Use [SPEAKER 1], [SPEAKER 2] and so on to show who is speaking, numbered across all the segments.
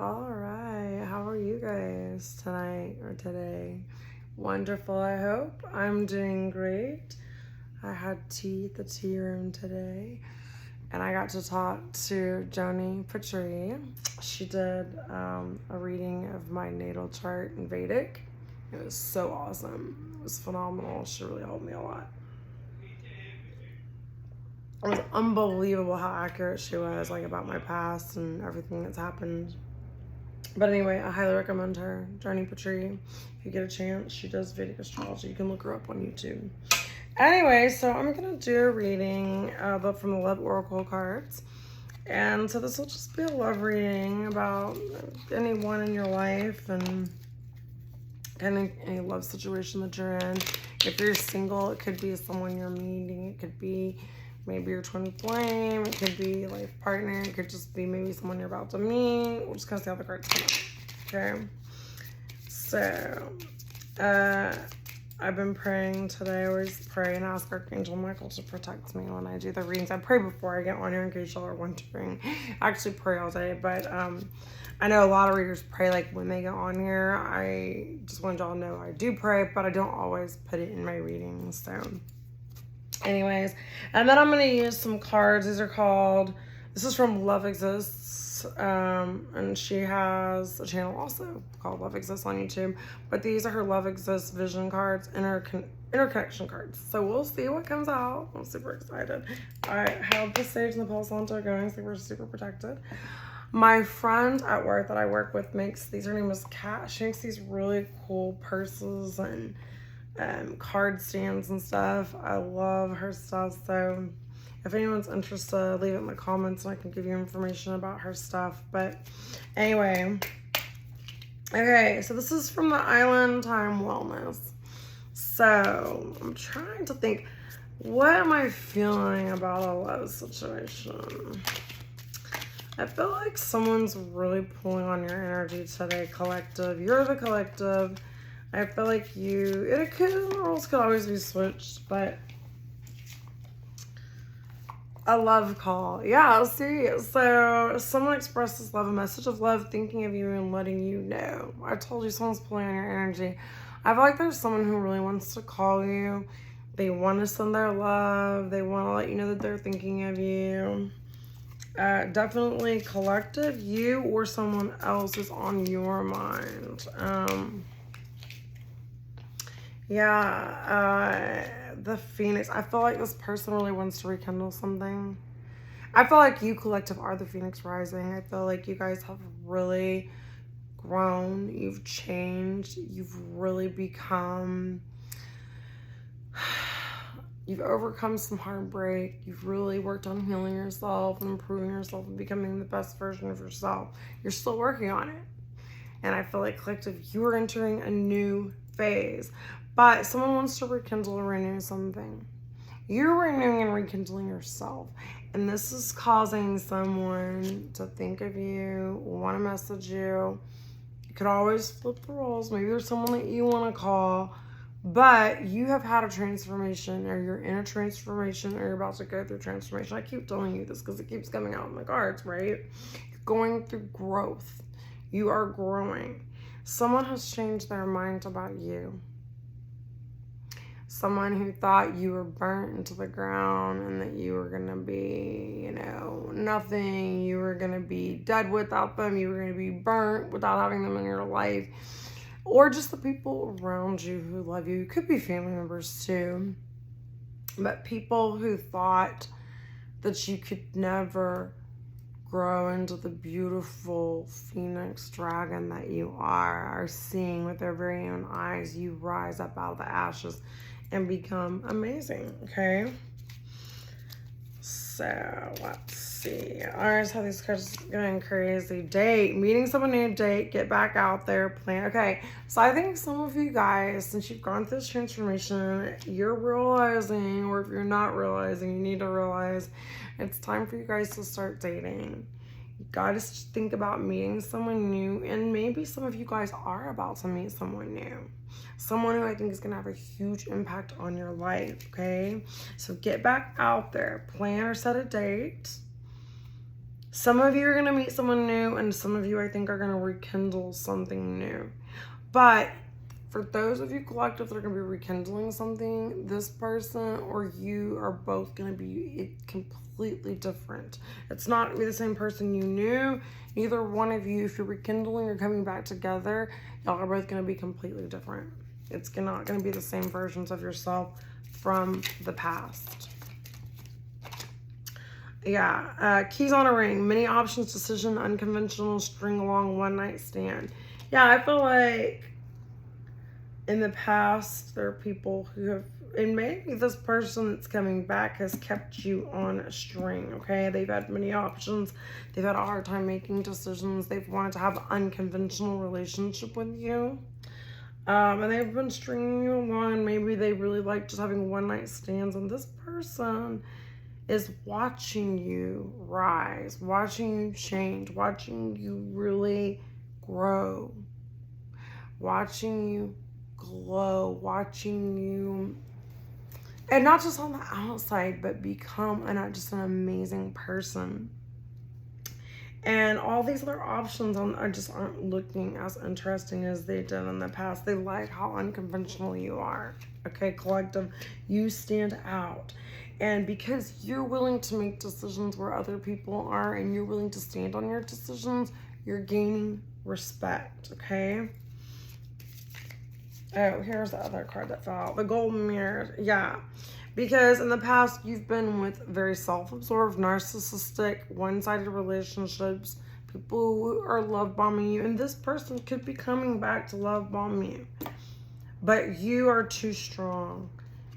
[SPEAKER 1] All right, how are you guys tonight or today? Wonderful, I hope. I'm doing great. I had tea at the tea room today, and I got to talk to Joni Patri. She did a reading of my natal chart in Vedic. It was so awesome. It was phenomenal. She really helped me a lot. It was unbelievable how accurate she was, like about my past and everything that's happened. But anyway, I highly recommend her, Joni Patri. If you get a chance, she does Vedic astrology. You can look her up on YouTube. Anyway, so I'm gonna do a reading, but from the Love Oracle cards. And so this will just be a love reading about anyone in your life and kind of any love situation that you're in. If you're single, it could be someone you're meeting. It could be maybe your twin flame. It could be life partner. It could just be maybe someone you're about to meet. We're just gonna see how the cards come out. Okay. So, I've been praying today. I always pray and ask Archangel Michael to protect me when I do the readings. I pray before I get on here in case y'all are wondering. I actually pray all day, but I know a lot of readers pray like when they get on here. I just want y'all to know I do pray, but I don't always put it in my readings. So anyways, and then I'm going to use some cards. These are called, this is from Love Exists, and she has a channel also called Love Exists on YouTube, but these are her Love Exists vision cards, interconnection cards. So we'll see what comes out. I'm super excited. I have the Sage and the Palo Santo going, so we're super protected. My friend at work that I work with makes these, her name is Kat. She makes these really cool purses and card stands and stuff. I love her stuff. So if anyone's interested, leave it in the comments and I can give you information about her stuff. But anyway, okay, so this is from the Island Time Wellness. So I'm trying to think, what am I feeling about a love situation? I feel like someone's really pulling on your energy today, collective. You're the collective. I feel like the roles could always be switched, but a love call. Yeah, see, so someone expresses love, a message of love, thinking of you and letting you know. I told you someone's pulling on your energy. I feel like there's someone who really wants to call you. They want to send their love. They want to let you know that they're thinking of you. Definitely collective, you or someone else is on your mind. The Phoenix. I feel like this person really wants to rekindle something. I feel like you collective are the Phoenix rising. I feel like you guys have really grown. You've changed. You've really become... You've overcome some heartbreak. You've really worked on healing yourself and improving yourself and becoming the best version of yourself. You're still working on it. And I feel like collective, you are entering a new phase. But someone wants to rekindle or renew something. You're renewing and rekindling yourself. And this is causing someone to think of you, want to message you. You could always flip the roles. Maybe there's someone that you want to call. But you have had a transformation, or you're in a transformation, or you're about to go through transformation. I keep telling you this because it keeps coming out in the cards, right? You're going through growth. You are growing. Someone has changed their mind about you. Someone who thought you were burnt into the ground and that you were going to be, nothing. You were going to be dead without them. You were going to be burnt without having them in your life. Or just the people around you who love you. It could be family members too. But people who thought that you could never grow into the beautiful phoenix dragon that you are seeing with their very own eyes. You rise up out of the ashes and become amazing, okay? So, let's see. I always have these cards going crazy. Date, meeting someone new, date, get back out there, plan. Okay, so I think some of you guys, since you've gone through this transformation, you're realizing, or if you're not realizing, you need to realize it's time for you guys to start dating. You gotta think about meeting someone new, and maybe some of you guys are about to meet someone new. Someone who I think is gonna have a huge impact on your life, okay? So get back out there, plan or set a date. Some of you are going to meet someone new, and some of you, I think, are going to rekindle something new. But for those of you collective that are going to be rekindling something, this person or you are both going to be completely different. It's not going to be the same person you knew. Either one of you, if you're rekindling or coming back together, y'all are both going to be completely different. It's not going to be the same versions of yourself from the past. Yeah, keys on a ring, many options, decision, unconventional, string along, one night stand. Yeah, I feel like in the past there are people who have, and maybe this person that's coming back has kept you on a string, okay? They've had many options. They've had a hard time making decisions. They've wanted to have an unconventional relationship with you. And they've been stringing you along. Maybe they really like just having one night stands, and this person is watching you rise, watching you change, watching you really grow, watching you glow, watching you, and not just on the outside, but become just an amazing person. And all these other options just aren't looking as interesting as they did in the past. They like how unconventional you are. Okay, collective, you stand out. And because you're willing to make decisions where other people are, and you're willing to stand on your decisions, you're gaining respect, okay? Oh, here's the other card that fell out. The Golden Mirror. Yeah. Because in the past, you've been with very self-absorbed, narcissistic, one-sided relationships, people who are love bombing you. And this person could be coming back to love bomb you. But you are too strong.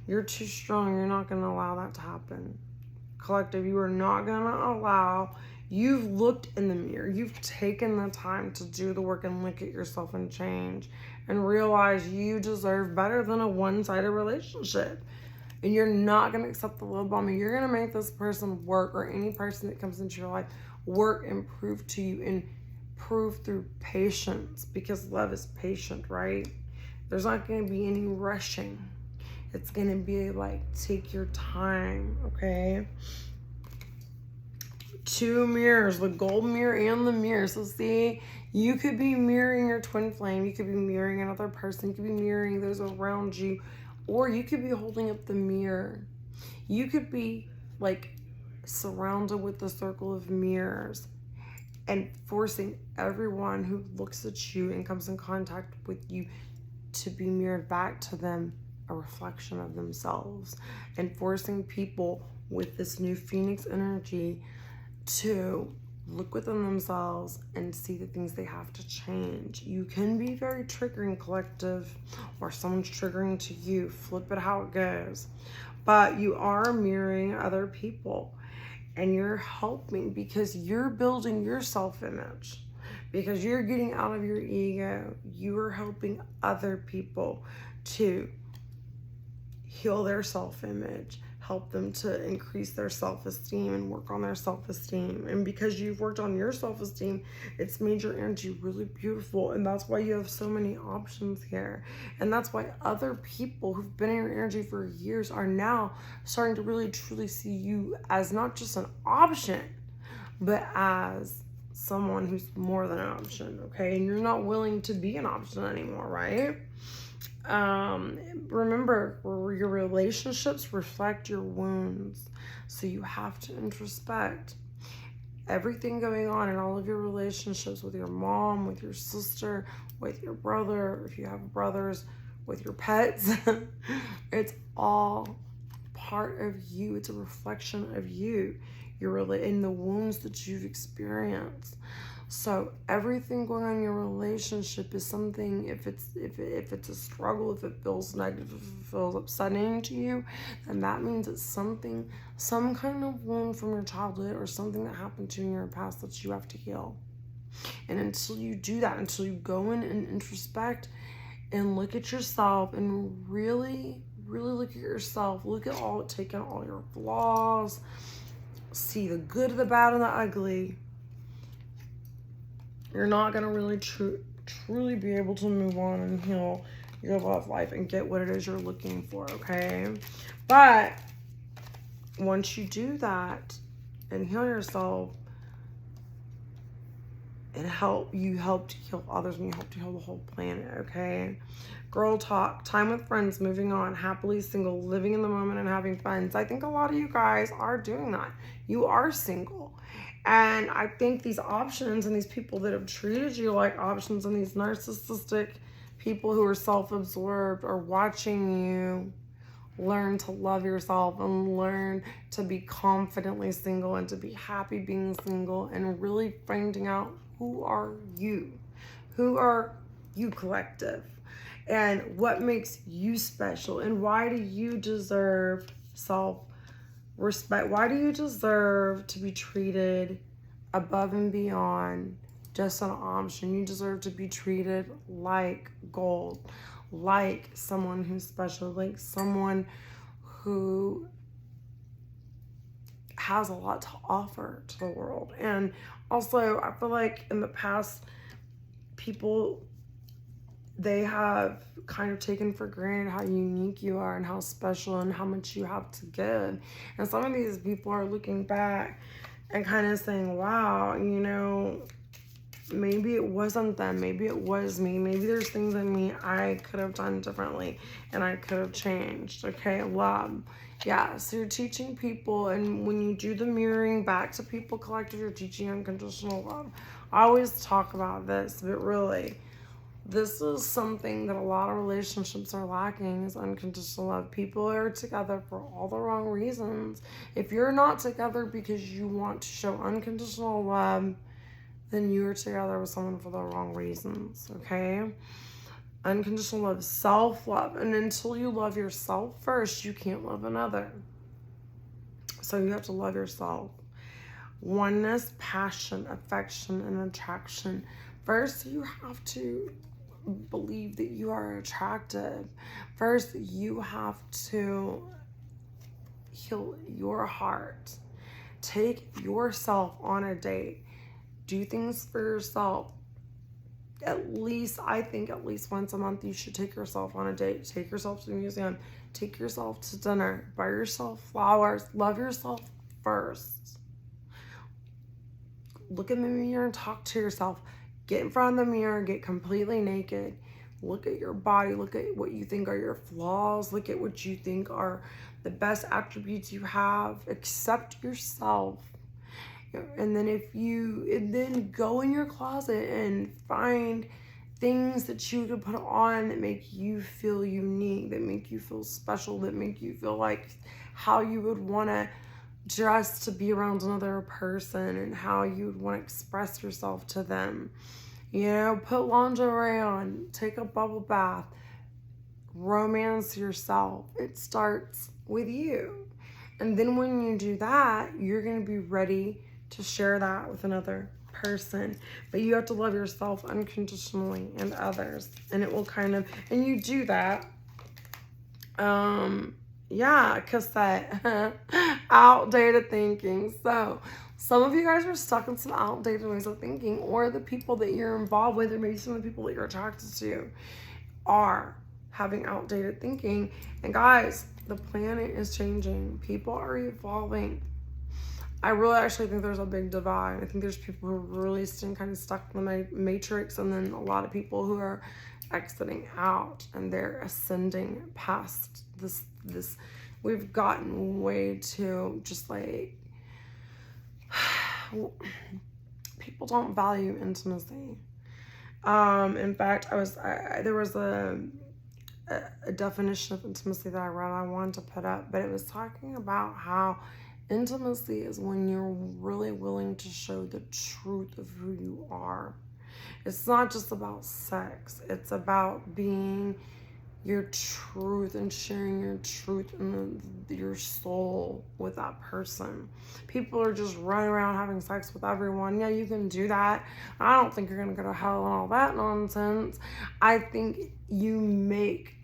[SPEAKER 1] You're too strong. You're not going to allow that to happen. Collective, you are not going to allow. You've looked in the mirror. You've taken the time to do the work and look at yourself and change and realize you deserve better than a one-sided relationship. And you're not going to accept the love bombing. You're going to make this person work, or any person that comes into your life, work and prove to you, and prove through patience, because love is patient, right? There's not going to be any rushing. It's going to be like, take your time, okay? Two mirrors, the gold mirror and the mirror. So see, you could be mirroring your twin flame. You could be mirroring another person. You could be mirroring those around you. Or you could be holding up the mirror. You could be like surrounded with a circle of mirrors and forcing everyone who looks at you and comes in contact with you to be mirrored back to them, a reflection of themselves, and forcing people with this new Phoenix energy to look within themselves and see the things they have to change. You can be very triggering, collective, or someone's triggering to you. Flip it how it goes. But you are mirroring other people, and you're helping because you're building your self-image. Because you're getting out of your ego. You are helping other people to heal their self-image, help them to increase their self-esteem and work on their self-esteem. And because you've worked on your self-esteem, it's made your energy really beautiful. And that's why you have so many options here. And that's why other people who've been in your energy for years are now starting to really truly see you as not just an option, but as someone who's more than an option, okay? And you're not willing to be an option anymore, right? Remember, your relationships reflect your wounds. So you have to introspect everything going on in all of your relationships with your mom, with your sister, with your brother, if you have brothers, with your pets. It's all part of you. It's a reflection of you. You're in the wounds that you've experienced. So everything going on in your relationship is something, if it's a struggle, if it feels negative, if it feels upsetting to you, then that means it's something, some kind of wound from your childhood or something that happened to you in your past that you have to heal. And until you do that, until you go in and introspect and look at yourself and really, really look at yourself, take in all your flaws, see the good, the bad, and the ugly, you're not going to really truly be able to move on and heal your love life and get what it is you're looking for, okay? But once you do that and heal yourself, you helped heal others, and you helped heal the whole planet, okay? Girl talk, time with friends, moving on, happily single, living in the moment and having fun. So I think a lot of you guys are doing that. You are single. And I think these options and these people that have treated you like options and these narcissistic people who are self-absorbed are watching you learn to love yourself and learn to be confidently single and to be happy being single and really finding out who are you? Who are you, collective? And what makes you special? And why do you deserve self-respect? Why do you deserve to be treated above and beyond just an option? You deserve to be treated like gold, like someone who's special, like someone who has a lot to offer to the world. And also, I feel like in the past, people, they have kind of taken for granted how unique you are and how special and how much you have to give. And some of these people are looking back and kind of saying, wow, you know, maybe it wasn't them, maybe it was me, maybe there's things in me I could have done differently and I could have changed. Okay, love. Yeah, so you're teaching people, and when you do the mirroring back to people, collective, you're teaching unconditional love. I always talk about this, but really, this is something that a lot of relationships are lacking, is unconditional love. People are together for all the wrong reasons. If you're not together because you want to show unconditional love, then you are together with someone for the wrong reasons, okay? Unconditional love, self-love. And until you love yourself first, you can't love another. So you have to love yourself. Oneness, passion, affection, and attraction. First, you have to believe that you are attractive. First, you have to heal your heart. Take yourself on a date. Do things for yourself. At least, I think at least once a month, you should take yourself on a date. Take yourself to the museum. Take yourself to dinner. Buy yourself flowers. Love yourself first. Look in the mirror and talk to yourself. Get in front of the mirror. Get completely naked. Look at your body. Look at what you think are your flaws. Look at what you think are the best attributes you have. Accept yourself. And then go in your closet and find things that you could put on that make you feel unique, that make you feel special, that make you feel like how you would want to dress to be around another person and how you would want to express yourself to them. You know, put lingerie on, take a bubble bath, romance yourself. It starts with you. And then when you do that, you're going to be ready to share that with another person. But you have to love yourself unconditionally and others. And it will kind of, and you do that. Yeah, cassette. Outdated thinking. So some of you guys are stuck in some outdated ways of thinking, or the people that you're involved with, or maybe some of the people that you're attracted to are having outdated thinking. And guys, the planet is changing. People are evolving. I really actually think there's a big divide. I think there's people who are really staying kind of stuck in the matrix, and then a lot of people who are exiting out and they're ascending past this. We've gotten way too just like, people don't value intimacy. In fact, there was a definition of intimacy that I read I wanted to put up, but it was talking about how intimacy is when you're really willing to show the truth of who you are. It's not just about sex. It's about being your truth and sharing your truth and your soul with that person. People are just running around having sex with everyone. Yeah, you can do that. I don't think you're going to go to hell and all that nonsense. I think you make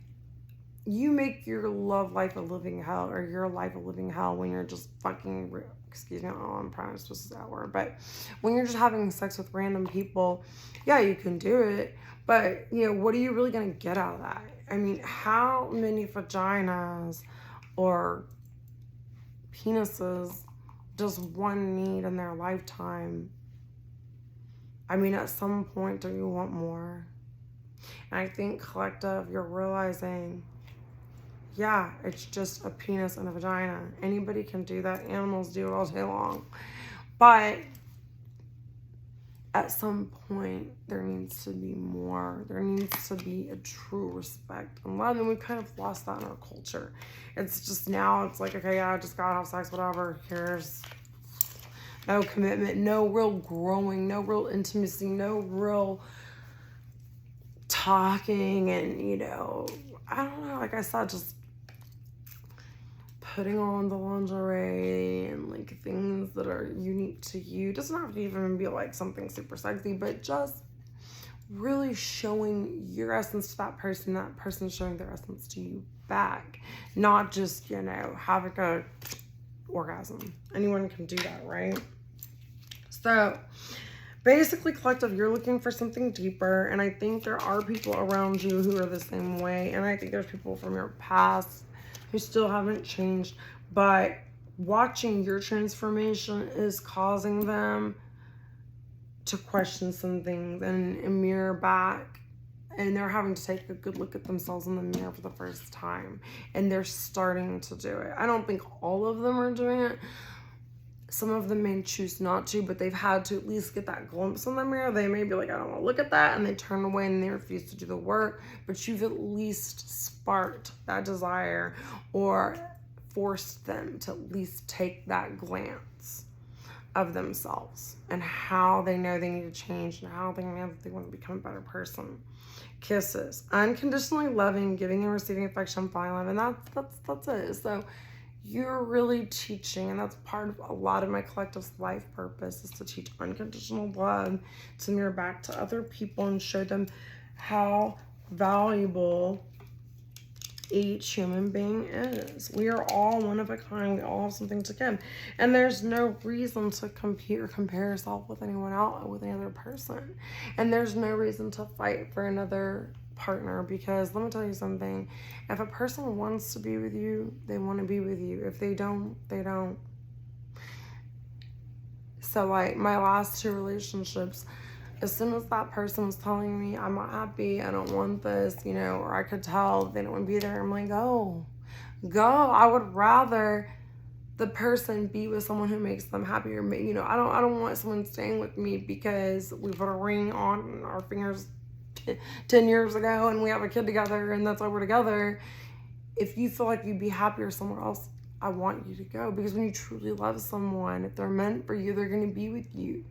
[SPEAKER 1] your love life a living hell, or your life a living hell, when you're just fucking, excuse me, I don't know, I'm probably supposed to say that word, but when you're just having sex with random people, yeah, you can do it, but, you know, what are you really going to get out of that? I mean, how many vaginas or penises does one need in their lifetime? I mean, at some point, do you want more? And I think collective, you're realizing, yeah, it's just a penis and a vagina. Anybody can do that. Animals do it all day long. But at some point, there needs to be more. There needs to be a true respect and love. And we've kind of lost that in our culture. It's just now, it's like, okay, yeah, I just gotta have sex, whatever. Here's no commitment, no real growing, no real intimacy, no real talking. And, you know, I don't know, like I said, just putting on the lingerie and like things that are unique to you. It doesn't have to even be like something super sexy, but just really showing your essence to that person showing their essence to you back. Not just, you know, having a orgasm. Anyone can do that, right? So basically, collective, you're looking for something deeper, and I think there are people around you who are the same way, and I think there's people from your past who still haven't changed, but watching your transformation is causing them to question some things and mirror back, and they're having to take a good look at themselves in the mirror for the first time, and they're starting to do it. I don't think all of them are doing it. Some of them may choose not to, but they've had to at least get that glimpse in the mirror. They may be like, I don't want to look at that, and they turn away and they refuse to do the work, but you've at least sparked that desire or forced them to at least take that glance of themselves and how they know they need to change and how they know that they want to become a better person. Kisses. Unconditionally loving, giving and receiving affection, falling in love, and that's it. So you're really teaching, and that's part of a lot of my collective's life purpose, is to teach unconditional love, to mirror back to other people and show them how valuable each human being is. We are all one of a kind. We all have something to give, and there's no reason to compete or compare yourself with anyone else, with any other person, and there's no reason to fight for another partner, because let me tell you something. If a person wants to be with you, they want to be with you. If they don't, they don't. So like my last 2 relationships, as soon as that person was telling me I'm not happy, I don't want this, you know, or I could tell they don't want to be there, I'm like, go. I would rather the person be with someone who makes them happy, or, you know, I don't want someone staying with me because we put a ring on our fingers 10 years ago and we have a kid together and that's why we're together. If you feel like you'd be happier somewhere else, I want you to go, because when you truly love someone, if they're meant for you, they're going to be with you.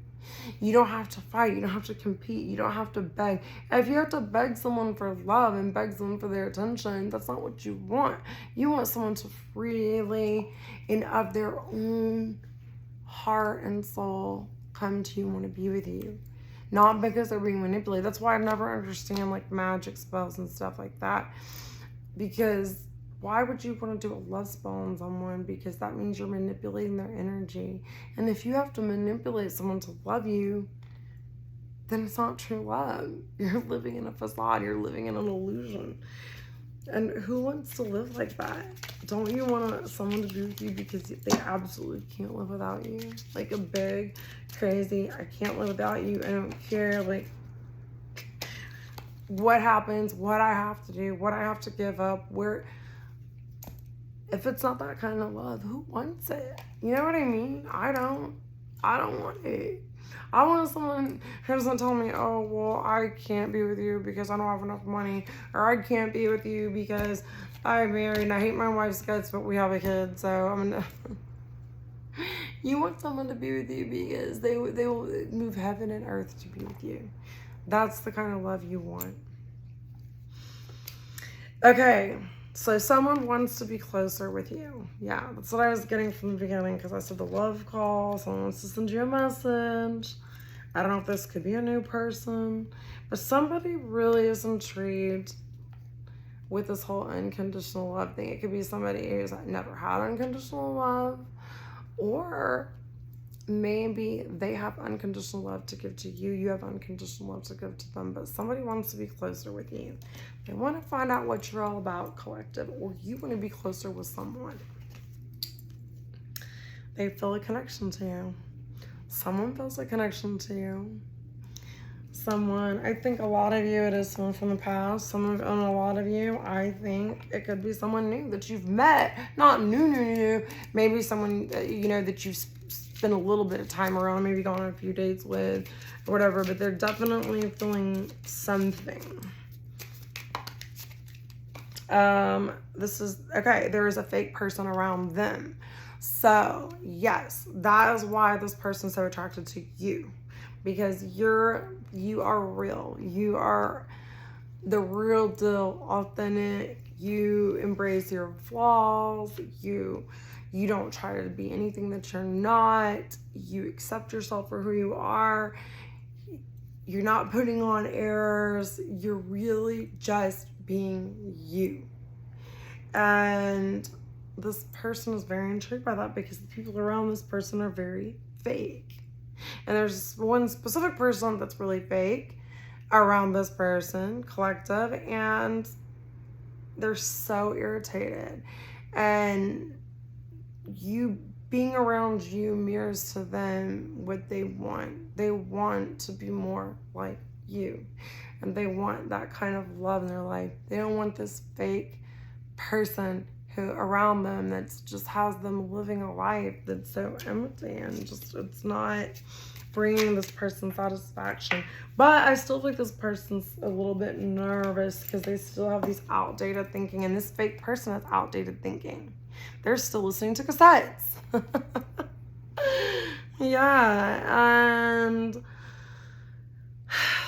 [SPEAKER 1] You don't have to fight. You don't have to compete. You don't have to beg. If you have to beg someone for love and beg someone for their attention, that's not what you want. You want someone to freely and of their own heart and soul come to you and want to be with you. Not because they're being manipulated. That's why I never understand like magic spells and stuff like that. Because why would you want to do a love spell on someone? Because that means you're manipulating their energy. And if you have to manipulate someone to love you, then it's not true love. You're living in a facade. You're living in an illusion. And who wants to live like that? Don't you want someone to be with you because they absolutely can't live without you? Like a big, crazy, I can't live without you. I don't care, like, what happens, what I have to do, what I have to give up, where. If it's not that kind of love, who wants it? You know what I mean? I don't want it. I want someone who doesn't tell me, oh, well, I can't be with you because I don't have enough money, or I can't be with you because I'm married and I hate my wife's guts, but we have a kid, so I'm gonna. You want someone to be with you because they will move heaven and earth to be with you. That's the kind of love you want. Okay. So someone wants to be closer with you. Yeah, that's what I was getting from the beginning, because I said the love call. Someone wants to send you a message. I don't know if this could be a new person, but somebody really is intrigued with this whole unconditional love thing. It could be somebody who's never had unconditional love, or maybe they have unconditional love to give to you. You have unconditional love to give to them, but somebody wants to be closer with you. They want to find out what you're all about, collective, or you want to be closer with someone. They feel a connection to you. Someone feels a connection to you. someone, I think a lot of you, it is someone from the past. And a lot of you, I think it could be someone new that you've met. Not new. Maybe someone, that you've spent a little bit of time around, maybe gone on a few dates with, or whatever. But they're definitely feeling something. There is a fake person around them. So, yes, that is why this person's so attracted to you. Because you are real. You are the real deal, authentic. You embrace your flaws. You don't try to be anything that you're not. You accept yourself for who you are. You're not putting on airs. You're really just being you. And this person is very intrigued by that because the people around this person are very fake. And there's one specific person that's really fake around this person, collective, and they're so irritated. And you being around you mirrors to them what they want. They want to be more like you. And they want that kind of love in their life. They don't want this fake person who around them that just has them living a life that's so empty and just it's not bringing this person satisfaction. But I still think this person's a little bit nervous because they still have these outdated thinking, and this fake person has outdated thinking. They're still listening to cassettes. Yeah, and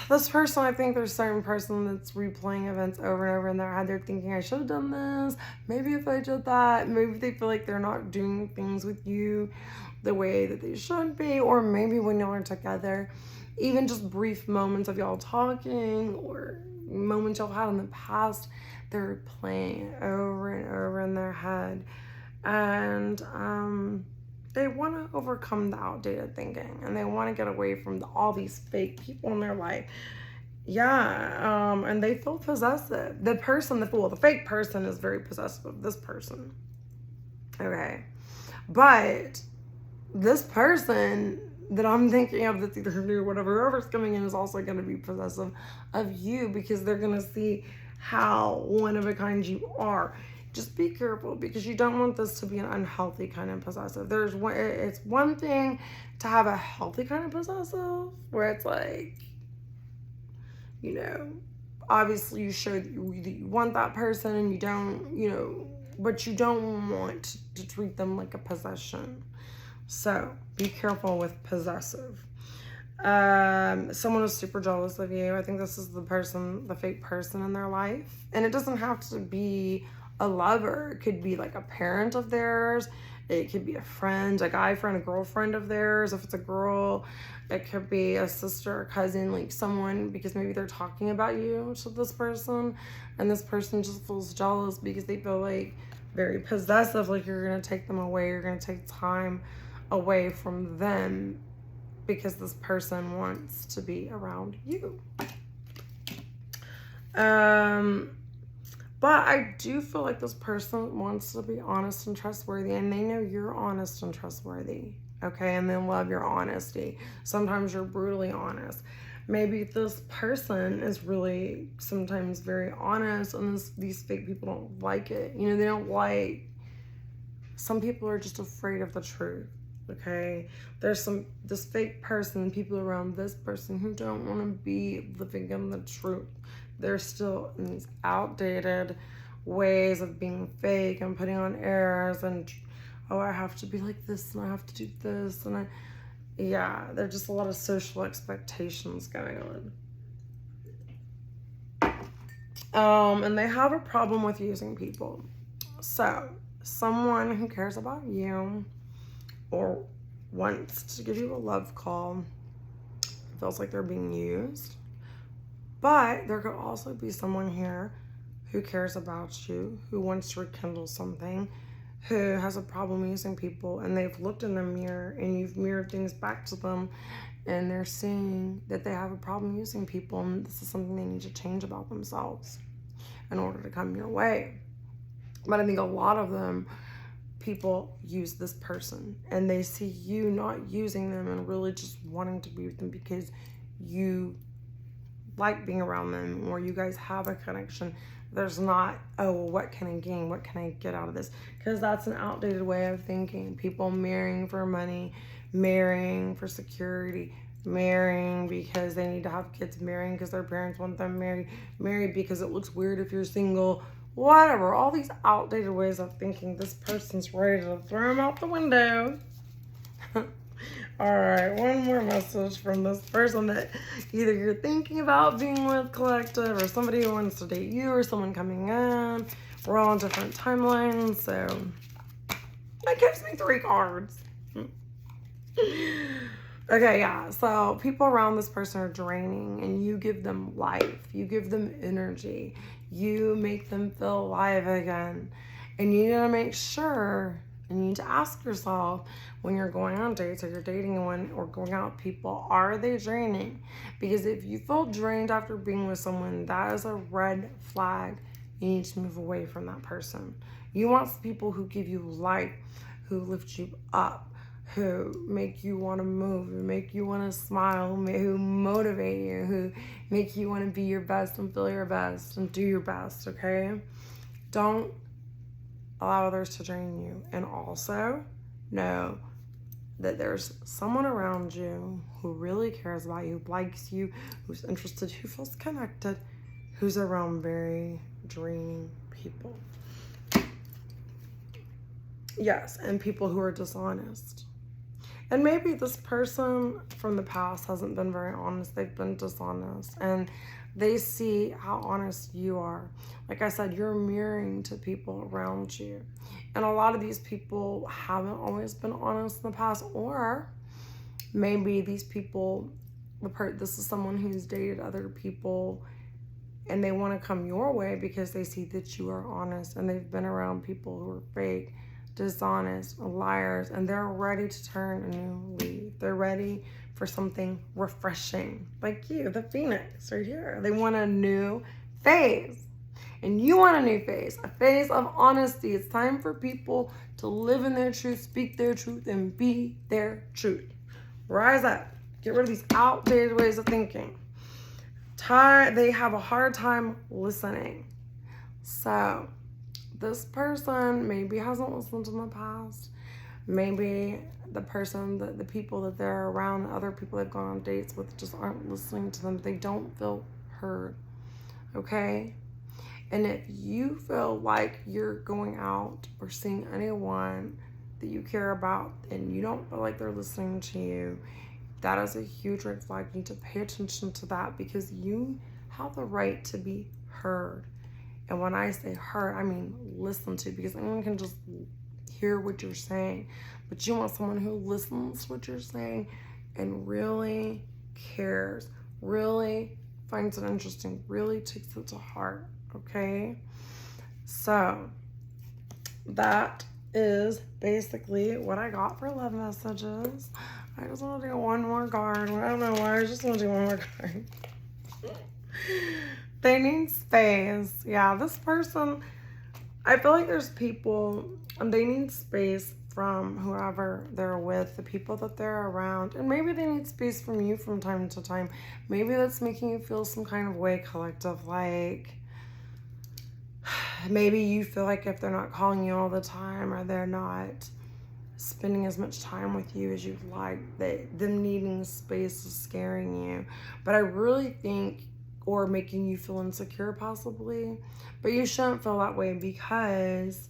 [SPEAKER 1] this person, I think there's a certain person that's replaying events over and over in their head. They're thinking, I should have done this. Maybe if I did that. Maybe they feel like they're not doing things with you the way that they should be. Or maybe when y'all are together, even just brief moments of y'all talking or moments y'all had in the past, they're replaying it over and over in their head. And they want to overcome the outdated thinking, and they want to get away from all these fake people in their life. Yeah, and they feel possessive. The fake person is very possessive of this person. Okay, but this person that I'm thinking of that's either new or whatever, whoever's coming in is also going to be possessive of you because they're going to see how one of a kind you are. Just be careful because you don't want this to be an unhealthy kind of possessive. It's one thing to have a healthy kind of possessive where it's like, obviously you show that you want that person and you don't, but you don't want to treat them like a possession. So be careful with possessive. Someone is super jealous of you. I think this is the fake person in their life. And it doesn't have to be a lover. It could be like a parent of theirs. It could be a friend, a guy friend, a girlfriend of theirs. If it's a girl, it could be a sister, a cousin, like someone, because maybe they're talking about you to this person, and this person just feels jealous because they feel like very possessive, like you're going to take them away, you're going to take time away from them because this person wants to be around you. But I do feel like this person wants to be honest and trustworthy, and they know you're honest and trustworthy, okay? And they love your honesty. Sometimes you're brutally honest. Maybe this person is really sometimes very honest, and these fake people don't like it. They don't like... Some people are just afraid of the truth, okay? There's this fake person, people around this person who don't want to be living in the truth. They're still in these outdated ways of being fake and putting on airs and, I have to be like this and I have to do this. And there's just a lot of social expectations going on. And they have a problem with using people. So someone who cares about you or wants to give you a love call feels like they're being used. But there could also be someone here who cares about you, who wants to rekindle something, who has a problem using people, and they've looked in the mirror and you've mirrored things back to them, and they're seeing that they have a problem using people, and this is something they need to change about themselves in order to come your way. But I think a lot of them, people use this person, and they see you not using them and really just wanting to be with them because you like being around them, or you guys have a connection. There's not, oh, well, what can I gain? What can I get out of this? Because that's an outdated way of thinking. People marrying for money, marrying for security, marrying because they need to have kids, marrying because their parents want them married, married because it looks weird if you're single, whatever. All these outdated ways of thinking. This person's ready to throw them out the window. All right, one more message from this person that either you're thinking about being with, collective, or somebody who wants to date you, or someone coming in. We're all on different timelines, so that gives me 3 cards. Okay, yeah, so people around this person are draining, and you give them life. You give them energy. You make them feel alive again. And you need to make sure, and you need to ask yourself when you're going on dates, or you're dating anyone, or going out with people, are they draining? Because if you feel drained after being with someone, that is a red flag. You need to move away from that person. You want people who give you life, who lift you up, who make you want to move, who make you want to smile, who motivate you, who make you want to be your best and feel your best and do your best, okay? Don't allow others to drain you. And also know that there's someone around you who really cares about you, who likes you, who's interested, who feels connected, who's around very draining people. Yes, and people who are dishonest. And maybe this person from the past hasn't been very honest. They've been dishonest. And they see how honest you are. Like I said, you're mirroring to people around you. And a lot of these people haven't always been honest in the past. Or maybe these people, this is someone who's dated other people, and they want to come your way because they see that you are honest. And they've been around people who are fake, dishonest, liars, and they're ready to turn a new leaf. They're ready for something refreshing, like you, the Phoenix right here. They want a new phase, and you want a new phase, a phase of honesty. It's time for people to live in their truth, speak their truth, and be their truth. Rise up. Get rid of these outdated ways of thinking. They have a hard time listening. So this person maybe hasn't listened in the past. Maybe the person, the people that they're around, the other people they've gone on dates with, just aren't listening to them. They don't feel heard, okay? And if you feel like you're going out or seeing anyone that you care about and you don't feel like they're listening to you, that is a huge red flag. You need to pay attention to that, because you have the right to be heard. And when I say heard, I mean listen to, because anyone can just hear what you're saying. But you want someone who listens to what you're saying and really cares, really finds it interesting, really takes it to heart, okay? So that is basically what I got for love messages. I just want to do one more card. I don't know why, I just want to do one more card. They need space. Yeah, this person, I feel like there's people, and they need space from whoever they're with, the people that they're around. And maybe they need space from you from time to time. Maybe that's making you feel some kind of way, collective. Like, maybe you feel like if they're not calling you all the time, or they're not spending as much time with you as you'd like, that them needing space is scaring you. But I really think, or making you feel insecure possibly, but you shouldn't feel that way, because,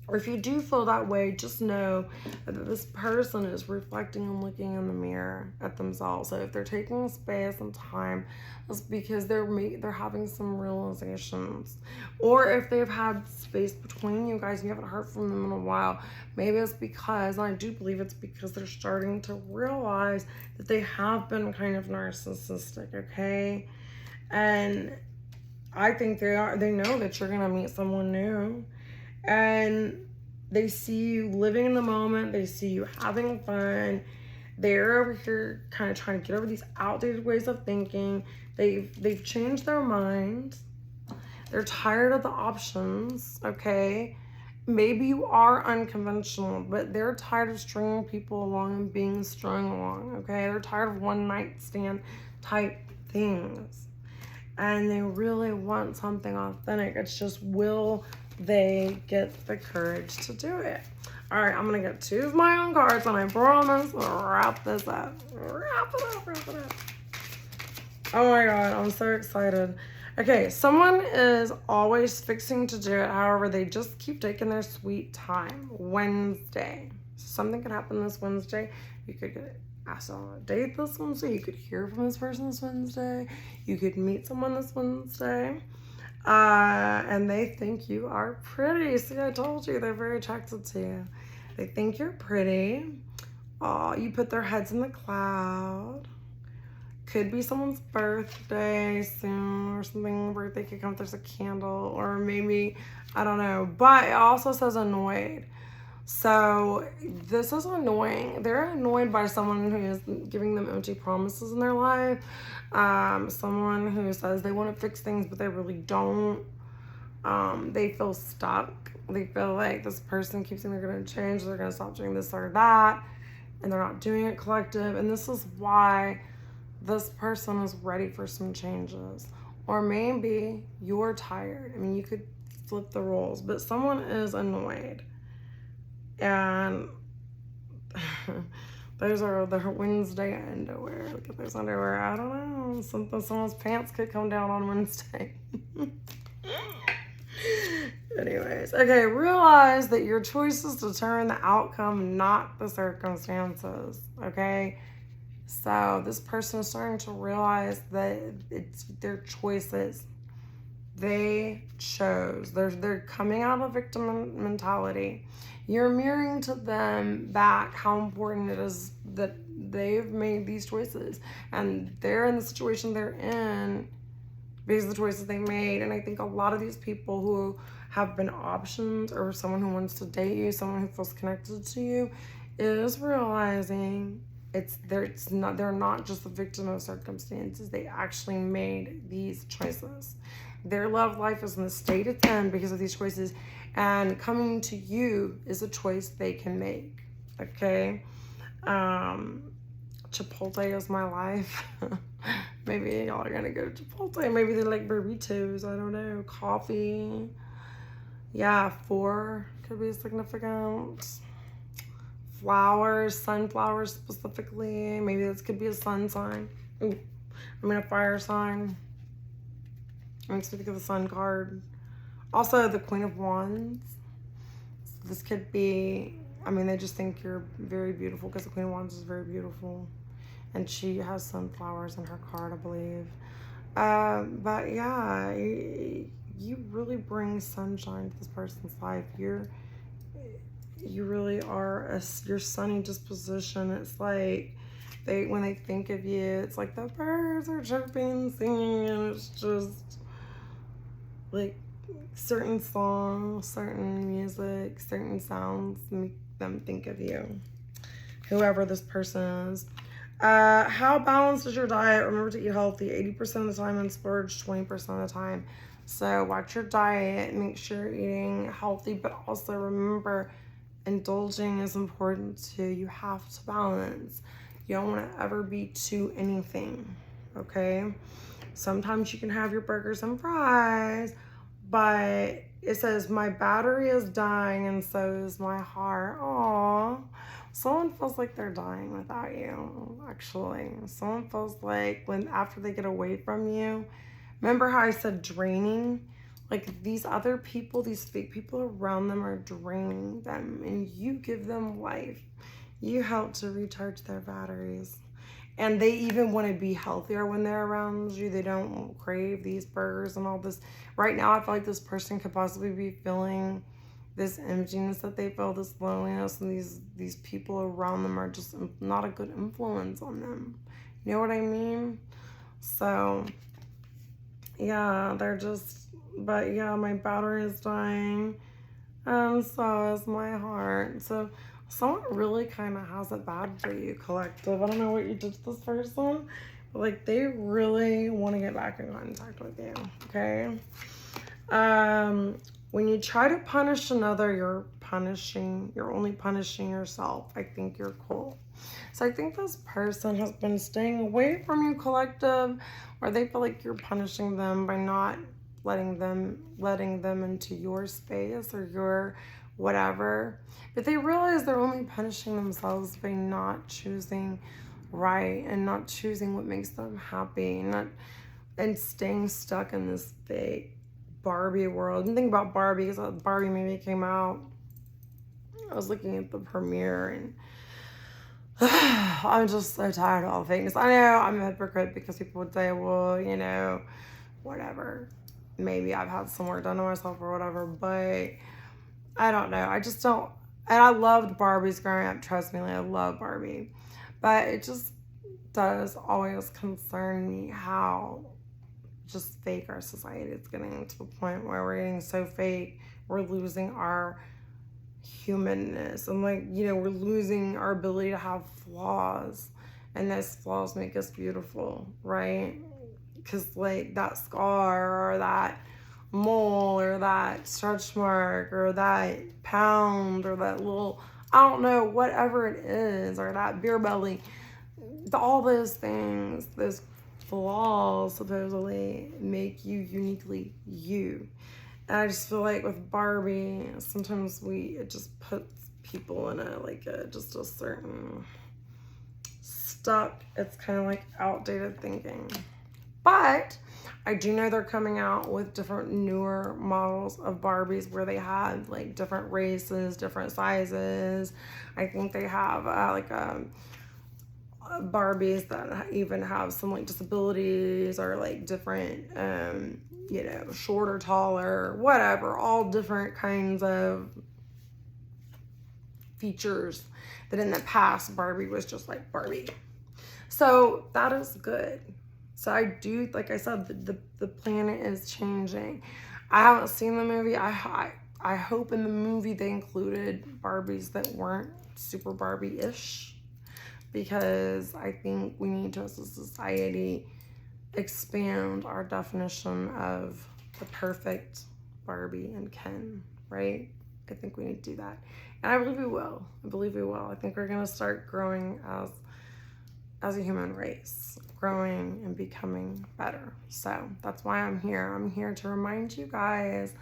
[SPEAKER 1] or if you do feel that way, just know that this person is reflecting and looking in the mirror at themselves. So if they're taking space and time, it's because they're having some realizations. Or if they've had space between you guys and you haven't heard from them in a while, maybe it's because, and I do believe it's because, they're starting to realize that they have been kind of narcissistic, okay? And I think they know that you're gonna meet someone new, and they see you living in the moment. They see you having fun. They're over here kind of trying to get over these outdated ways of thinking. They've changed their minds. They're tired of the options, okay? Maybe you are unconventional, but they're tired of stringing people along and being strung along, okay? They're tired of one night stand type things. and they really want something authentic. It's just, will they get the courage to do it? All right, I'm gonna get 2 of my own cards, and I promise we'll wrap this up. Wrap it up. Oh my God, I'm so excited. Okay, someone is always fixing to do it. However, they just keep taking their sweet time. Wednesday. Something could happen this Wednesday. You could get asked on a date this Wednesday. You could hear from this person this Wednesday. You could meet someone this Wednesday. And they think you are pretty. See, I told you, they're very attracted to you. They think you're pretty. You put their heads in the cloud. Could be someone's birthday soon or something. Birthday could come if there's a candle, or maybe, I don't know. But it also says annoyed. So this is annoying. They're annoyed by someone who is giving them empty promises in their life. Someone who says they want to fix things, but they really don't. They feel stuck. They feel like this person keeps saying they're going to change, they're going to stop doing this or that, and they're not doing it collective. And this is why this person is ready for some changes. Or maybe you're tired. I mean, you could flip the roles, but someone is annoyed. And those are the Wednesday underwear. Look at those underwear. I don't know. Someone's pants could come down on Wednesday. Anyways, okay, realize that your choices determine the outcome, not the circumstances, okay? So this person is starting to realize that it's their choices. They chose. They're coming out of victim mentality. You're mirroring to them back how important it is that they've made these choices. And they're in the situation they're in because of the choices they made. And I think a lot of these people who have been options, or someone who wants to date you, someone who feels connected to you, is realizing they're not just the victim of circumstances. They actually made these choices. Their love life is in the state it's in because of these choices, and coming to you is a choice they can make. Okay. Chipotle is my life. Maybe y'all are gonna go to Chipotle. Maybe they like burritos. I don't know. Coffee. Yeah, 4 could be significant. Flowers, sunflowers specifically. Maybe this could be a sun sign. Ooh, a fire sign. I'm speaking of the sun card. Also, the Queen of Wands. So this could be, they just think you're very beautiful because the Queen of Wands is very beautiful. And she has sunflowers in her card, I believe. But yeah, you really bring sunshine to this person's life. You really are your sunny disposition. It's like when they think of you, it's like the birds are chirping and singing, and it's just like certain songs, certain music, certain sounds make them think of you, whoever this person is. How balanced is your diet? Remember to eat healthy 80% of the time and splurge 20% of the time. So watch your diet, make sure you're eating healthy, but also remember, indulging is important too. You have to balance. You don't want to ever be too anything, okay? Sometimes you can have your burgers and fries, but it says, my battery is dying and so is my heart. Aww. Someone feels like they're dying without you, actually. Someone feels like after they get away from you, remember how I said draining? Like these other people, these fake people around them are draining them, and you give them life. You help to recharge their batteries. And they even want to be healthier when they're around you. They don't crave these burgers and all this. Right now, I feel like this person could possibly be feeling this emptiness that they feel, this loneliness, and these people around them are just not a good influence on them. You know what I mean? So, yeah, but yeah, my battery is dying, and so is my heart. So someone really kind of has it bad for you, collective. I don't know what you did to this person, but like they really want to get back in contact with you, okay? When you try to punish another, you're only punishing yourself. I think you're cool. So I think this person has been staying away from you, collective, or they feel like you're punishing them by not letting them into your space or your whatever. But they realize they're only punishing themselves by not choosing right and not choosing what makes them happy, and staying stuck in this big Barbie world. And think about Barbie, because the Barbie movie came out. I was looking at the premiere and I'm just so tired of all the fakeness. I know I'm a hypocrite because people would say, well, you know, whatever. Maybe I've had some work done to myself or whatever, but I don't know. I just don't. And I loved Barbies growing up. Trust me, like, I love Barbie. But it just does always concern me how just fake our society is getting, to the point where we're getting so fake, we're losing our humanness, and, like, you know, we're losing our ability to have flaws, and those flaws make us beautiful, right? Because, like, that scar or that mole or that stretch mark or that pound or that little, I don't know, whatever it is, or that beer belly, all those things, those flaws supposedly make you uniquely you. And I just feel like with Barbie, sometimes it just puts people in just a certain stuck. It's kind of like outdated thinking. But I do know they're coming out with different newer models of Barbies where they have like different races, different sizes. I think they have Barbies that even have some like disabilities, or like different you know, shorter, taller, whatever, all different kinds of features that in the past Barbie was just like Barbie. So that is good. So I do, like I said, the planet is changing. I haven't seen the movie. I hope in the movie they included Barbies that weren't super Barbie-ish, because I think we need to, as a society, expand our definition of the perfect Barbie and Ken, right? I think we need to do that. And I believe we will. I think we're gonna start growing as a human race, growing and becoming better. So that's why I'm here. I'm here to remind you guys,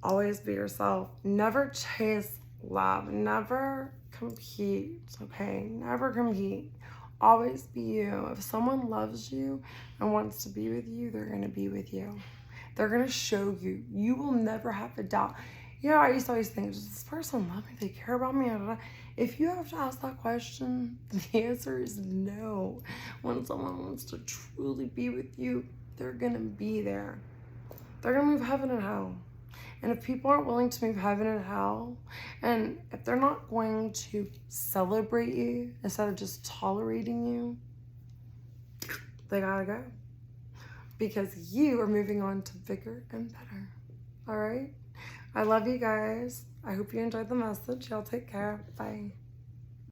[SPEAKER 1] always be yourself. Never chase love. Never compete, okay? Never compete. Always be you. If someone loves you and wants to be with you, they're going to be with you. They're going to show you. You will never have a doubt. You know, I used to always think, does this person love me? They care about me? If you have to ask that question, the answer is no. When someone wants to truly be with you, they're going to be there. They're going to move heaven and hell. And if people aren't willing to move heaven and hell, and if they're not going to celebrate you instead of just tolerating you, they gotta go. Because you are moving on to bigger and better. All right? I love you guys. I hope you enjoyed the message. Y'all take care. Bye.